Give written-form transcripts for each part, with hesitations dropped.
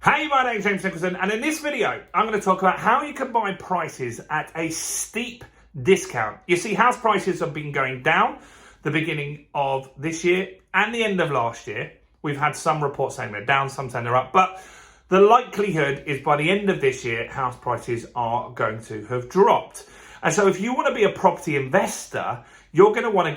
Hey, my name's James Nicholson, and in this video, I'm going to talk about how you can buy prices at a steep discount. You see, house prices have been going down the beginning of this year and the end of last year. We've had some reports saying they're down, some saying they're up, but the likelihood is by the end of this year, house prices are going to have dropped. And so if you want to be a property investor, you're going to want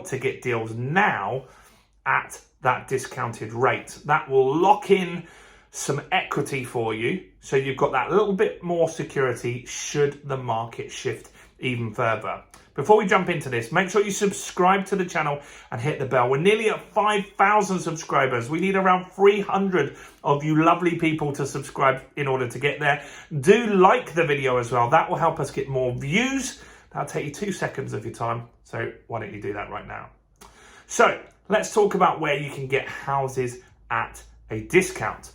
to get deals now at that discounted rate. That will lock in some equity for you, so you've got that little bit more security should the market shift even further. Before we jump into this, make sure you subscribe to the channel and hit the bell. We're nearly at 5,000 subscribers. We need around 300 of you lovely people to subscribe in order to get there. Do like the video as well. That will help us get more views. That'll take you 2 seconds of your time. So why don't you do that right now? So let's talk about where you can get houses at a discount,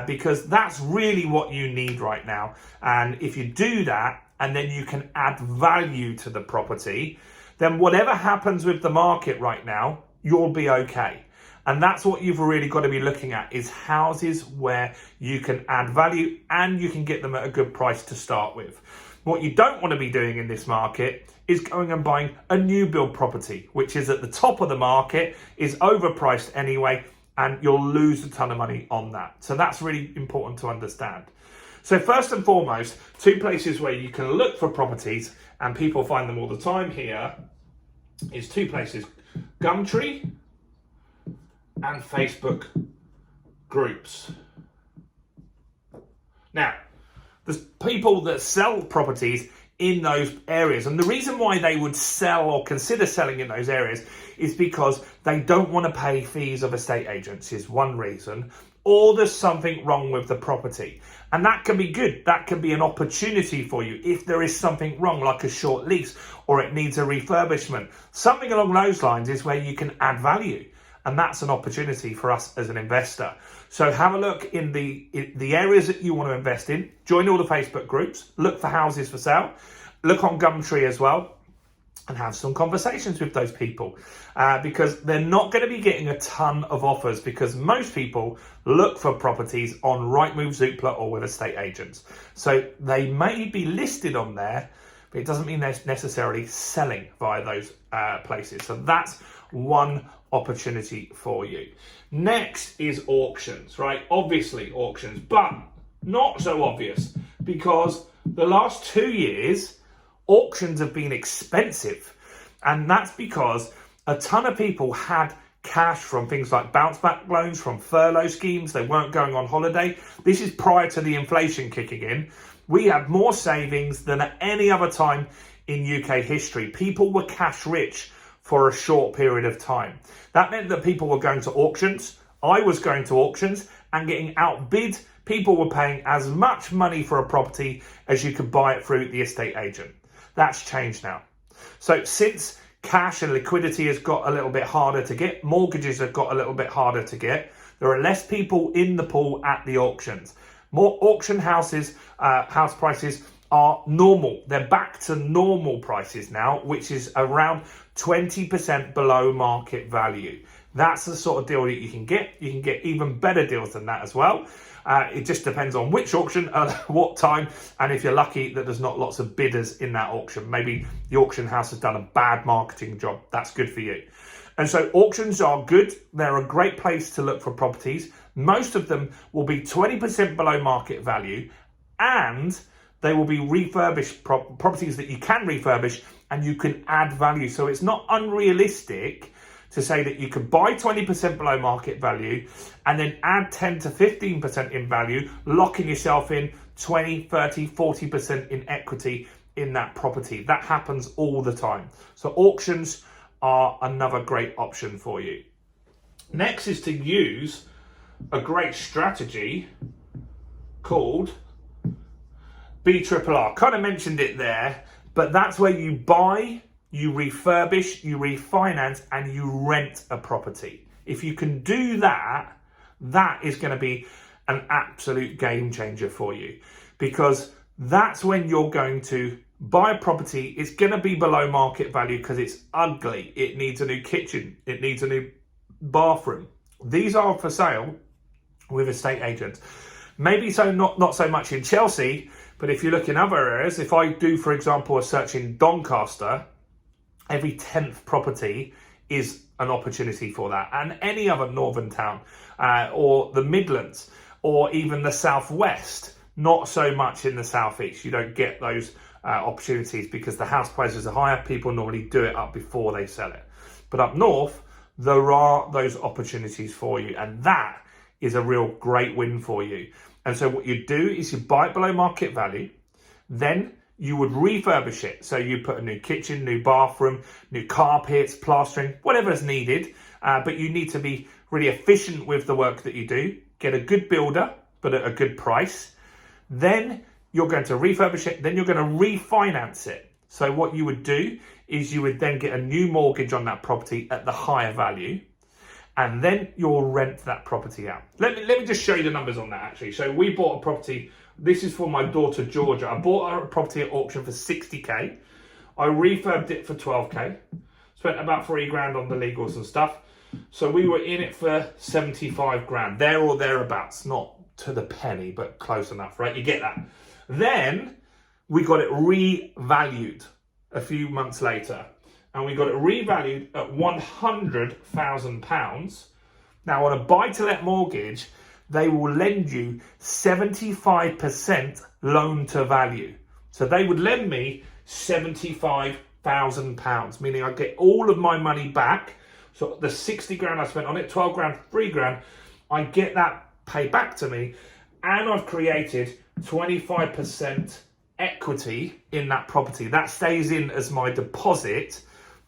because that's really what you need right now. And if you do that, and then you can add value to the property, then whatever happens with the market right now, you'll be okay. And that's what you've really got to be looking at, is houses where you can add value and you can get them at a good price to start with. What you don't want to be doing in this market is going and buying a new build property, which is at the top of the market, is overpriced anyway, and you'll lose a ton of money on that. So that's really important to understand. So first and foremost, two places where you can look for properties, and people find them all the time here, is two places: Gumtree and Facebook groups. Now, there's people that sell properties in those areas, and the reason why they would sell or consider selling in those areas is because they don't want to pay fees of estate agents, is one reason, or there's something wrong with the property. And that can be good. That can be an opportunity for you if there is something wrong, like a short lease, or it needs a refurbishment. Something along those lines is where you can add value. And that's an opportunity for us as an investor. So have a look in the areas that you want to invest in. Join all the Facebook groups. Look for houses for sale. Look on Gumtree as well. And have some conversations with those people, because they're not going to be getting a ton of offers, because most people look for properties on Rightmove, Zoopla, or with estate agents. So they may be listed on there, but it doesn't mean they're necessarily selling via those places. So that's one opportunity for you. Next is auctions, right? Obviously auctions, but not so obvious, because the last 2 years, auctions have been expensive. And that's because a ton of people had cash from things like bounce back loans, from furlough schemes. They weren't going on holiday. This is prior to the inflation kicking in. We had more savings than at any other time in UK history. People were cash rich for a short period of time. That meant that people were going to auctions. I was going to auctions and getting outbid. People were paying as much money for a property as you could buy it through the estate agent. That's changed now. So since cash and liquidity has got a little bit harder to get, mortgages have got a little bit harder to get, there are less people in the pool at the auctions. More auction houses, house prices are normal. They're back to normal prices now, which is around 20% below market value. That's the sort of deal that you can get. You can get even better deals than that as well. It just depends on which auction, what time, and if you're lucky that there's not lots of bidders in that auction. Maybe the auction house has done a bad marketing job. That's good for you. And so auctions are good. They're a great place to look for properties. Most of them will be 20% below market value, and they will be refurbished properties that you can refurbish and you can add value. So it's not unrealistic to say that you could buy 20% below market value and then add 10 to 15% in value, locking yourself in 20, 30, 40% in equity in that property. That happens all the time. So auctions are another great option for you. Next is to use a great strategy called BRRR. Kind of mentioned it there, but that's where you buy, you refurbish, you refinance, and you rent a property. If you can do that, that is going to be an absolute game changer for you, because that's when you're going to buy a property. It's going to be below market value because it's ugly. It needs a new kitchen. It needs a new bathroom. These are for sale with estate agents. Maybe not so much in Chelsea, but if you look in other areas, if I do, for example, a search in Doncaster, every 10th property is an opportunity for that. And any other northern town, or the Midlands, or even the Southwest, not so much in the Southeast. You don't get those opportunities because the house prices are higher. People normally do it up before they sell it. But up north, there are those opportunities for you. And that is a real great win for you. And so what you do is you buy it below market value, then you would refurbish it. So you put a new kitchen, new bathroom, new carpets, plastering, whatever is needed. But you need to be really efficient with the work that you do. Get a good builder, but at a good price. Then you're going to refurbish it. Then you're going to refinance it. So what you would do is you would then get a new mortgage on that property at the higher value. And then you'll rent that property out. Let me just show you the numbers on that, actually. So we bought a property. This is for my daughter, Georgia. I bought her a property at auction for 60k. I refurbed it for 12k. Spent about 3 grand on the legals and stuff. So we were in it for 75 grand. There or thereabouts. Not to the penny, but close enough, right? You get that. Then we got it revalued a few months later. And we got it revalued at £100,000. Now, on a buy-to-let mortgage, they will lend you 75% loan to value. So they would lend me £75,000, meaning I get all of my money back. So the 60 grand I spent on it, 12 grand, 3 grand, I get that paid back to me. And I've created 25% equity in that property. That stays in as my deposit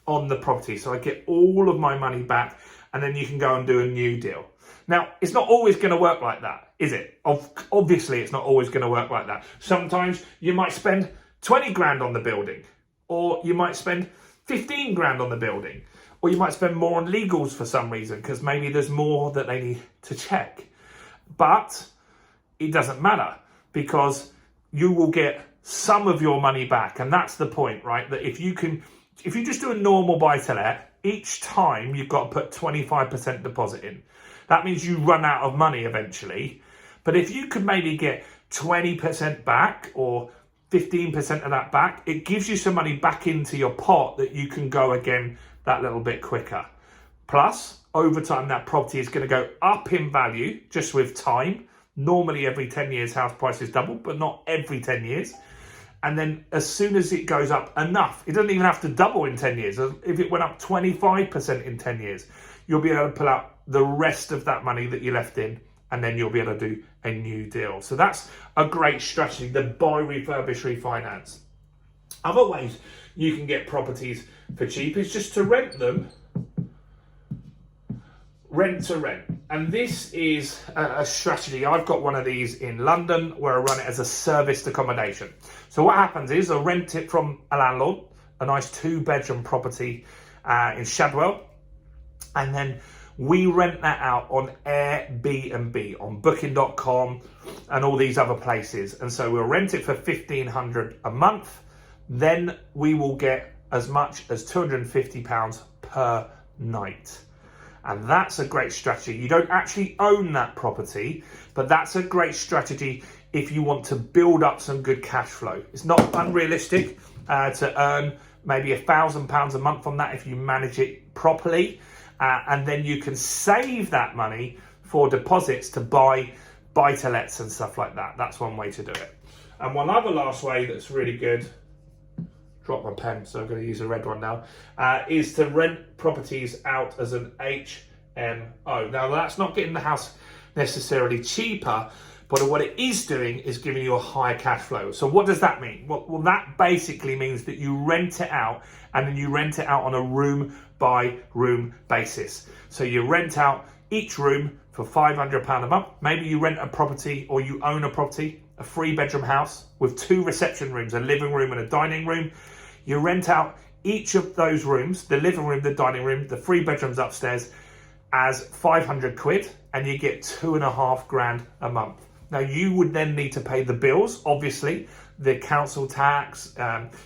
on the property. So I get all of my money back, and then you can go and do a new deal. Now, it's not always going to work like that, is it? Obviously, it's not always going to work like that. Sometimes you might spend 20 grand on the building, or you might spend 15 grand on the building, or you might spend more on legals for some reason, because maybe there's more that they need to check. But it doesn't matter, because you will get some of your money back. And that's the point, right? That if you just do a normal buy-to-let, each time you've got to put 25% deposit in. That means you run out of money eventually. But if you could maybe get 20% back or 15% of that back, it gives you some money back into your pot that you can go again that little bit quicker. Plus, over time, that property is going to go up in value just with time. Normally, every 10 years, house prices double, but not every 10 years. And then as soon as it goes up enough, it doesn't even have to double in 10 years. If it went up 25% in 10 years, you'll be able to pull out the rest of that money that you left in, and then you'll be able to do a new deal. So that's a great strategy, the buy, refurbish, refinance. Other ways you can get properties for cheap is just to rent them. Rent to rent. And this is a strategy. I've got one of these in London where I run it as a serviced accommodation. So what happens is I rent it from a landlord, a nice 2-bedroom property in Shadwell. And then we rent that out on Airbnb, on Booking.com and all these other places. And so we'll rent it for £1,500 a month. Then we will get as much as £250 per night. And that's a great strategy. You don't actually own that property, but that's a great strategy if you want to build up some good cash flow. It's not unrealistic to earn maybe £1,000 a month on that if you manage it properly. And then you can save that money for deposits to buy buy-to-lets and stuff like that. That's one way to do it. And one other last way that's really good, drop my pen, so I'm going to use a red one now, is to rent properties out as an HMO. Now, that's not getting the house necessarily cheaper, but what it is doing is giving you a higher cash flow. So what does that mean? Well, that basically means that you rent it out, and then you rent it out on a room by room basis. So you rent out each room for £500 a month. Maybe you rent a property, or you own a property, a 3-bedroom house with 2 reception rooms, a living room and a dining room. You rent out each of those rooms, the living room, the dining room, the 3 bedrooms upstairs, as 500 quid, and you get 2.5 grand a month. Now, you would then need to pay the bills, obviously, the council tax,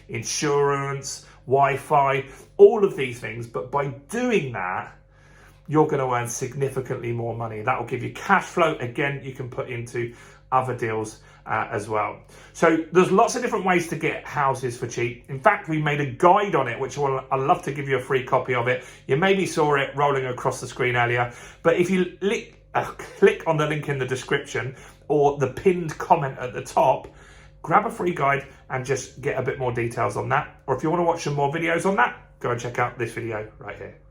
insurance, Wi-Fi, all of these things. But by doing that, you're going to earn significantly more money. That will give you cash flow. Again, you can put into other deals as well. So there's lots of different ways to get houses for cheap. In fact, we made a guide on it, which I'd love to give you a free copy of it. You maybe saw it rolling across the screen earlier, but if you click on the link in the description or the pinned comment at the top, grab a free guide and just get a bit more details on that. Or if you want to watch some more videos on that, go and check out this video right here.